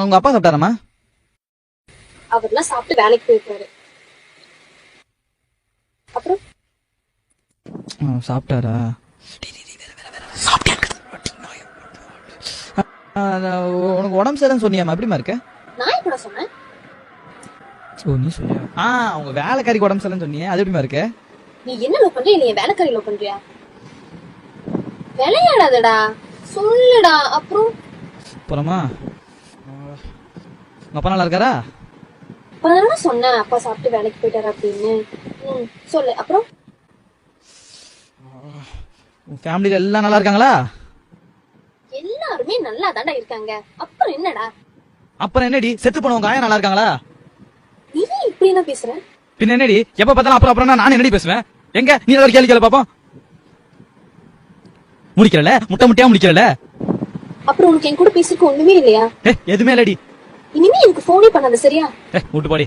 உங்க அப்பா சாப்பிட்டாராமா? அவர்லாம் சாப்பிட்டு வேலைக்கு போயிருக்காரு. அப்புறம் சாப்பிட்டாரா? உனக்கு உடம்பு சரியில்லைன்னு சொன்னியாமா, எப்படிமா இருக்க? நான் எப்படா சொன்னேன்? நீ சொல்லியா? உங்க வேலைக்காரிக்கு உடம்பு சரியில்லைன்னு சொன்னியே, அது எப்படிமா இருக்க? நீ என்ன லவ் பண்ற? நீ வேலைக்காரி லவ் பண்றியா? விளையாடாதடா, சொல்லுடா. அப்புறமா உங்க அப்பா நல்லா இருக்காரா? அப்பதான் சொன்னேன் அப்பா சாப்பிட்டு வேலைக்கு போயிட்டாரு அப்படின்னு. சொல்லு. அப்புறம் உன் ஃபேமிலில எல்லாம் நல்லா இருக்காங்களா? எல்லாருமே நல்லா தாண்டா இருக்காங்க. அப்புறம் என்னடா? அப்புறம் என்னடி, செத்து போனவங்க ஆயா நல்லா இருக்காங்களா? நீ இப்படி என்ன பேசுற? பின்ன என்னடி, எப்ப பார்த்தாலும் அப்புறம் அப்புறம் நான் என்னடி பேசுவேன்? எங்க நீ ஒரு கேள்வி கேளு பாப்போம். முடிக்கிறல, முட்டை முட்டையா முடிக்கிறல. அப்புறம் உனக்கு என் கூட பேசிருக்க ஒண்ணுமே இல்லையா? எதுவுமே இல்லடி. இனிமே எனக்கு போனே பண்ணாத, சரியா? விட்டு போடி.